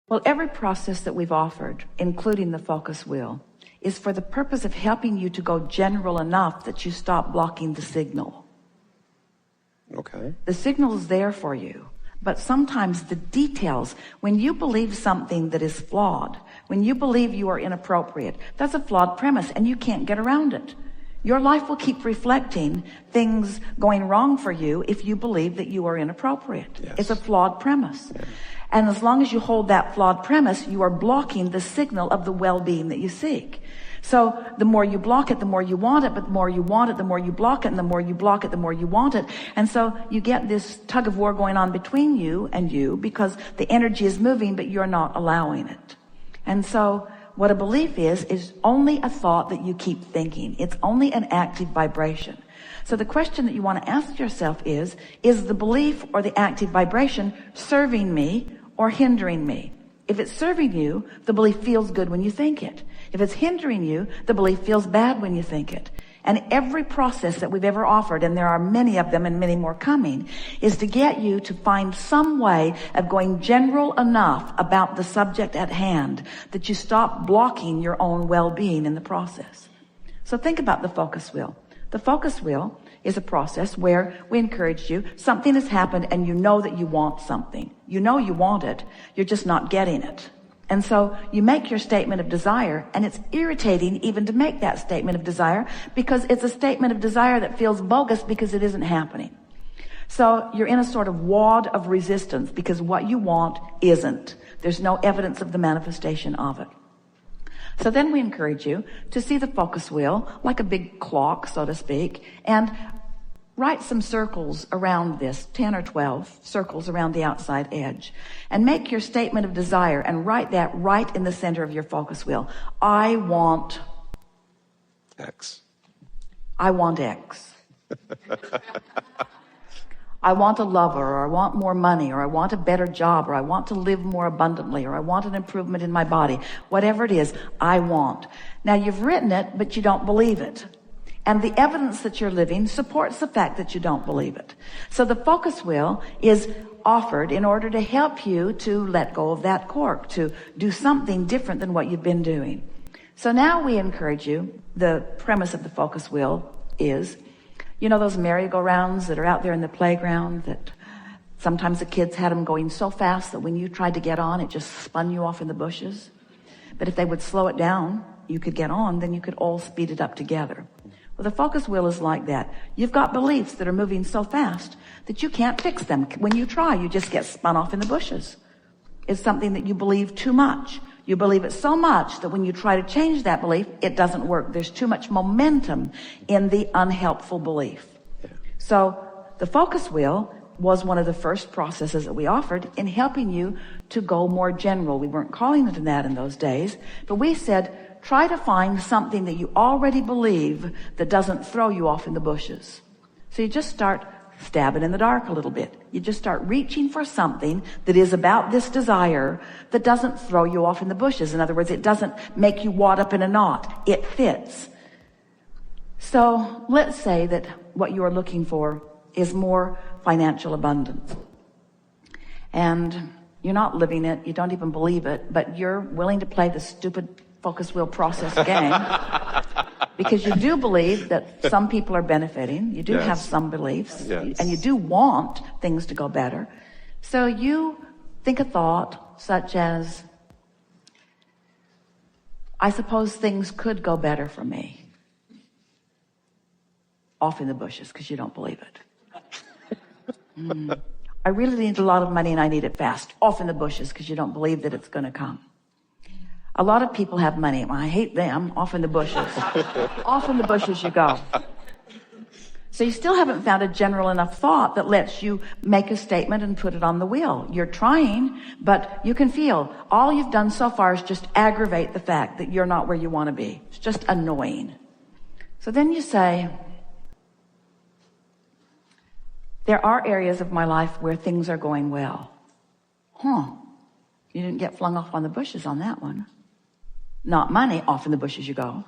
Well, every process that we've offered, including the focus wheel, is for the purpose of helping you to go general enough that you stop blocking the signal. Okay. The signal is there for you, but sometimes the details, when you believe something that is flawed, when you believe you are inappropriate, that's a flawed premise and you can't get around it. Your life will keep reflecting things going wrong for you if you believe that you are inappropriate. Yes. It's a flawed premise. Yeah. And as long as you hold that flawed premise, you are blocking the signal of the well-being that you seek. So the more you block it, the more you want it, but the more you want it, the more you block it, and the more you block it, the more you want it. And so you get this tug of war going on between you and you because the energy is moving, but you're not allowing it. And so what a belief is only a thought that you keep thinking. It's only an active vibration. So the question that you want to ask yourself is the belief or the active vibration serving me or hindering me? If it's serving you, the belief feels good when you think it. If it's hindering you, the belief feels bad when you think it. And every process that we've ever offered, and there are many of them and many more coming, is to get you to find some way of going general enough about the subject at hand that you stop blocking your own well-being in the process. So think about the focus wheel. The focus wheel is a process where we encourage you, something has happened and you know that you want something. You know you want it, you're just not getting it. And so you make your statement of desire, and it's irritating even to make that statement of desire because it's a statement of desire that feels bogus because it isn't happening. So you're in a sort of wad of resistance because what you want isn't. There's no evidence of the manifestation of it. So then we encourage you to see the focus wheel like a big clock, so to speak, and write some circles around this, 10 or 12 circles around the outside edge, and make your statement of desire and write that right in the center of your focus wheel. I want X. I want X. I want a lover, or I want more money, or I want a better job, or I want to live more abundantly, or I want an improvement in my body. Whatever it is, I want. Now you've written it, but you don't believe it. And the evidence that you're living supports the fact that you don't believe it. So the focus wheel is offered in order to help you to let go of that cork, to do something different than what you've been doing. So now we encourage you, the premise of the focus wheel is, you know those merry-go-rounds that are out there in the playground that sometimes the kids had them going so fast that when you tried to get on, it just spun you off in the bushes? But if they would slow it down, you could get on, then you could all speed it up together. Well, the focus wheel is like that. You've got beliefs that are moving so fast that you can't fix them. When you try, you just get spun off in the bushes. It's something that you believe too much. You believe it so much that when you try to change that belief, it doesn't work. There's too much momentum in the unhelpful belief. So the focus wheel was one of the first processes that we offered in helping you to go more general. We weren't calling it that in those days, but we said, try to find something that you already believe that doesn't throw you off in the bushes. So you just start stabbing in the dark a little bit. You just start reaching for something that is about this desire that doesn't throw you off in the bushes. In other words, it doesn't make you wad up in a knot. It fits. So let's say that what you are looking for is more financial abundance. And you're not living it. You don't even believe it, but you're willing to play the stupid focus wheel process game because you do believe that some people are benefiting. You do have some beliefs, and you do want things to go better. So you think a thought such as, I suppose things could go better for me. Off in the bushes because you don't believe it. I really need a lot of money and I need it fast. Off in the bushes because you don't believe that it's going to come. A lot of people have money. Well, I hate them. Off in the bushes. Off in the bushes you go. So you still haven't found a general enough thought that lets you make a statement and put it on the wheel. You're trying, but you can feel all you've done so far is just aggravate the fact that you're not where you want to be. It's just annoying. So then you say, there are areas of my life where things are going well. You didn't get flung off on the bushes on that one. Not money, off in the bushes you go.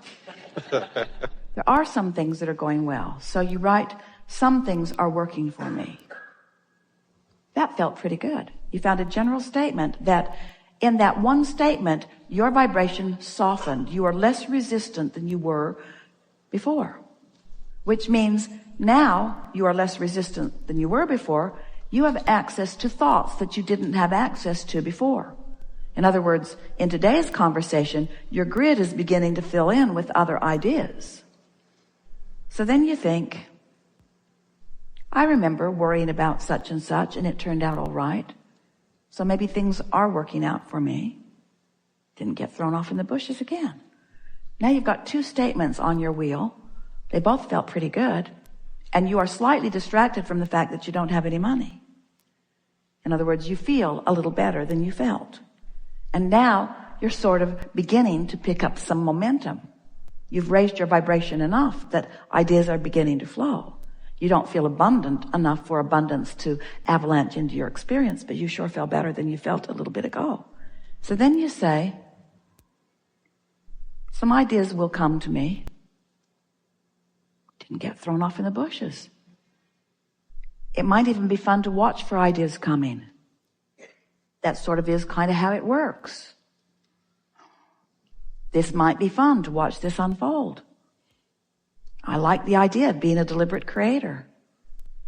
There are some things that are going well. So you write, some things are working for me. That felt pretty good. You found a general statement that In that one statement, your vibration softened. You are less resistant than you were before, which means now you are less resistant than you were before. You have access to thoughts that you didn't have access to before. In other words, in today's conversation, your grid is beginning to fill in with other ideas. So then you think, I remember worrying about such and such, and it turned out all right. So maybe things are working out for me. Didn't get thrown off in the bushes again. Now you've got two statements on your wheel. They both felt pretty good. And you are slightly distracted from the fact that you don't have any money. In other words, you feel a little better than you felt. And now you're sort of beginning to pick up some momentum. You've raised your vibration enough that ideas are beginning to flow. You don't feel abundant enough for abundance to avalanche into your experience, but you sure feel better than you felt a little bit ago. So then you say, some ideas will come to me. Didn't get thrown off in the bushes. It might even be fun to watch for ideas coming. That sort of is kind of how it works. This might be fun to watch this unfold. I like the idea of being a deliberate creator.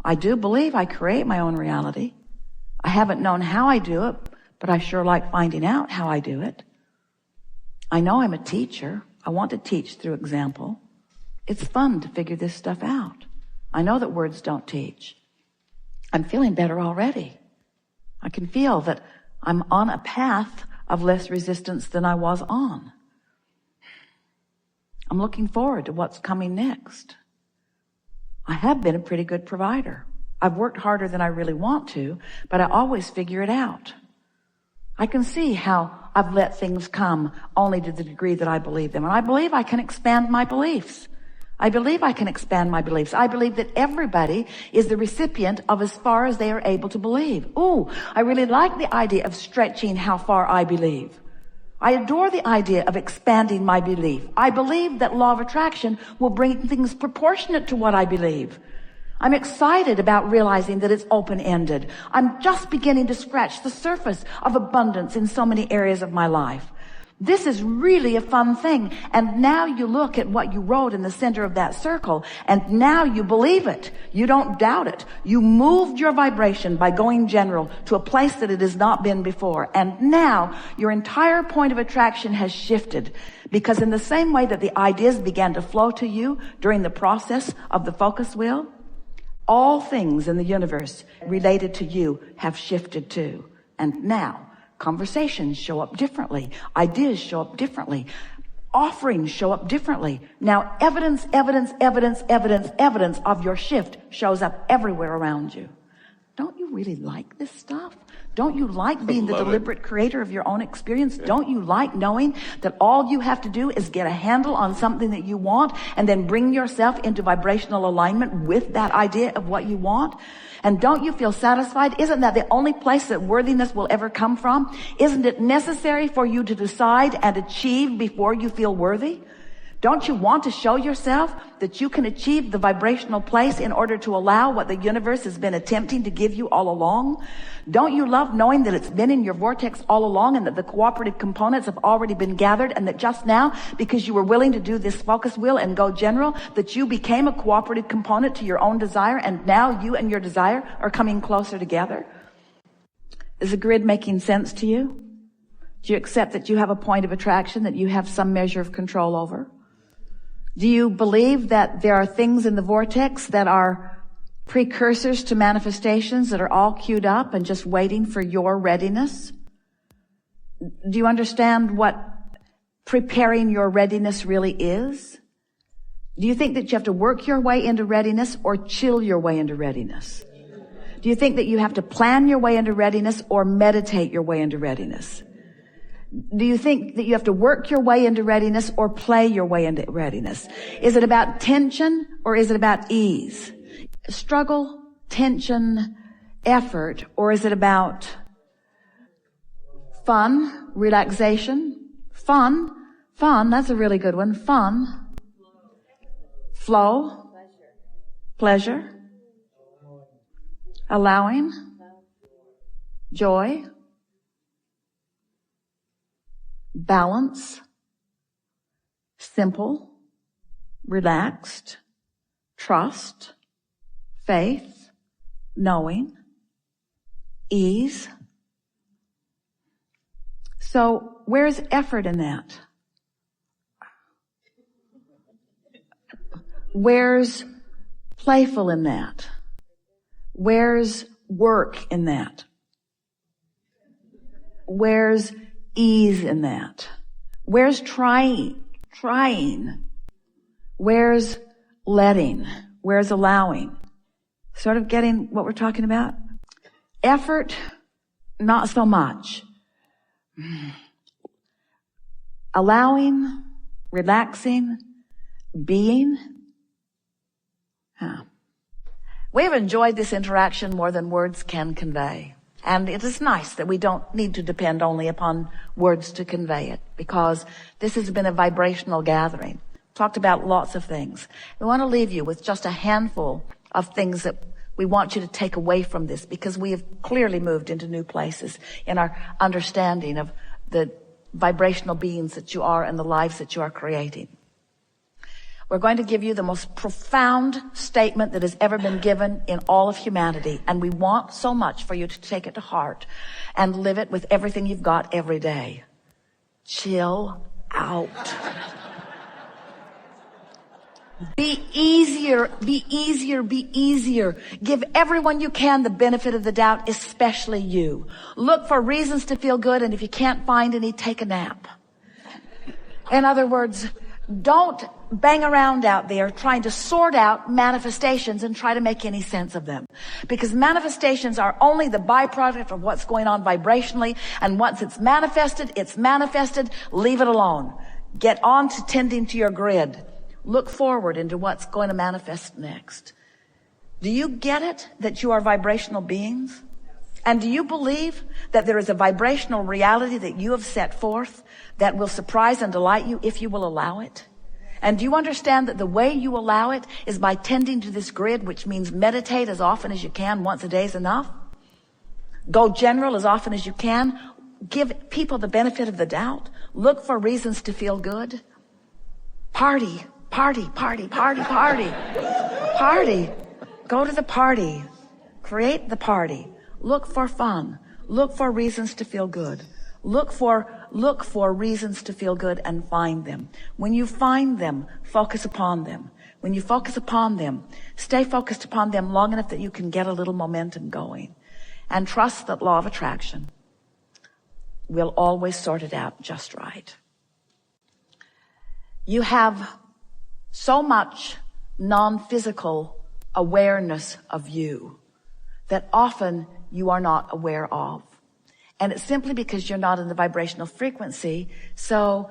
I do believe I create my own reality. I haven't known how I do it, but I sure like finding out how I do it. I know I'm a teacher. I want to teach through example. It's fun to figure this stuff out. I know that words don't teach. I'm feeling better already. I can feel that I'm on a path of less resistance than I was on. I'm looking forward to what's coming next. I have been a pretty good provider. I've worked harder than I really want to, but I always figure it out. I can see how I've let things come only to the degree that I believe them. And I believe I can expand my beliefs. I believe I can expand my beliefs. I believe that everybody is the recipient of as far as they are able to believe. Ooh, I really like the idea of stretching how far I believe. I adore the idea of expanding my belief. I believe that law of attraction will bring things proportionate to what I believe. I'm excited about realizing that it's open-ended. I'm just beginning to scratch the surface of abundance in so many areas of my life. This is really a fun thing. And now you look at what you wrote in the center of that circle, and now you believe it. You don't doubt it. You moved your vibration by going general to a place that it has not been before. And now your entire point of attraction has shifted, because in the same way that the ideas began to flow to you during the process of the focus wheel, all things in the universe related to you have shifted too. And now conversations show up differently. Ideas show up differently. Offerings show up differently. Now evidence of your shift shows up everywhere around you. Don't you really like this stuff? Don't you like being the deliberate creator of your own experience? Yeah. Don't you like knowing that all you have to do is get a handle on something that you want and then bring yourself into vibrational alignment with that idea of what you want? And don't you feel satisfied? Isn't that the only place that worthiness will ever come from? Isn't it necessary for you to decide and achieve before you feel worthy? Don't you want to show yourself that you can achieve the vibrational place in order to allow what the universe has been attempting to give you all along? Don't you love knowing that it's been in your vortex all along and that the cooperative components have already been gathered, and that just now, because you were willing to do this focus wheel and go general, that you became a cooperative component to your own desire, and now you and your desire are coming closer together? Is the grid making sense to you? Do you accept that you have a point of attraction that you have some measure of control over? Do you believe that there are things in the vortex that are precursors to manifestations that are all queued up and just waiting for your readiness? Do you understand what preparing your readiness really is? Do you think that you have to work your way into readiness or chill your way into readiness? Do you think that you have to plan your way into readiness or meditate your way into readiness? Do you think that you have to work your way into readiness or play your way into readiness? Is it about tension or is it about ease? Struggle, tension, effort, or is it about fun, relaxation? Fun, that's a really good one. Fun, flow, pleasure, allowing, joy. balance, simple, relaxed, trust, faith, knowing, ease. So where's effort in that? Where's playful in that? Where's work in that? Where's ease in that? Where's trying? Where's letting? Where's allowing? Sort of getting what we're talking about? Effort, not so much. Allowing, relaxing, being. We have enjoyed this interaction more than words can convey. And it is nice that we don't need to depend only upon words to convey it, because this has been a vibrational gathering. Talked about lots of things. We want to leave you with just a handful of things that we want you to take away from this, because we have clearly moved into new places in our understanding of the vibrational beings that you are and the lives that you are creating. We're going to give you the most profound statement that has ever been given in all of humanity. And we want so much for you to take it to heart and live it with everything you've got every day. Chill out. Be easier, be easier, be easier. Give everyone you can the benefit of the doubt, especially you. Look for reasons to feel good, and if you can't find any, take a nap. In other words, don't bang around out there trying to sort out manifestations and try to make any sense of them. Because manifestations are only the byproduct of what's going on vibrationally, and once it's manifested, leave it alone. Get on to tending to your grid. Look forward into what's going to manifest next. Do you get it that you are vibrational beings? And do you believe that there is a vibrational reality that you have set forth that will surprise and delight you if you will allow it? And do you understand that the way you allow it is by tending to this grid, which means meditate as often as you can. Once a day is enough. Go general as often as you can. Give people the benefit of the doubt. Look for reasons to feel good. Party. Party. Go to the party. Create the party. Look for fun. Look for reasons to feel good. Look for reasons to feel good and find them. When you find them, focus upon them. When you focus upon them, stay focused upon them long enough that you can get a little momentum going. And trust that law of attraction will always sort it out just right. You have so much non-physical awareness of you that often you are not aware of. And it's simply because you're not in the vibrational frequency, so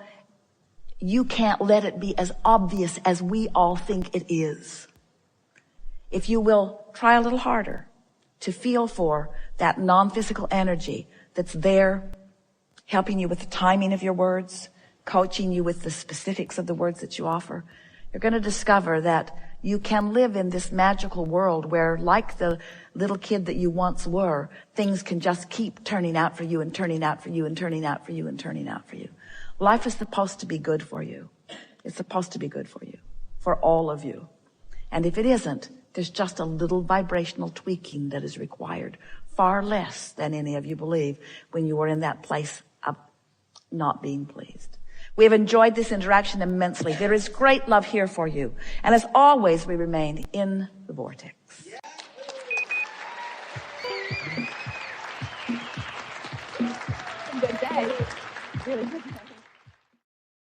you can't let it be as obvious as we all think it is. If you will try a little harder to feel for that non-physical energy that's there, helping you with the timing of your words, coaching you with the specifics of the words that you offer, you're going to discover that you can live in this magical world where, like the little kid that you once were, things can just keep turning out for you and turning out for you and turning out for you and turning out for you. Life is supposed to be good for you. It's supposed to be good for you, for all of you. And if it isn't, there's just a little vibrational tweaking that is required, far less than any of you believe when you are in that place of not being pleased. We have enjoyed this interaction immensely. There is great love here for you. And as always, we remain in the vortex. Good day. Really good day.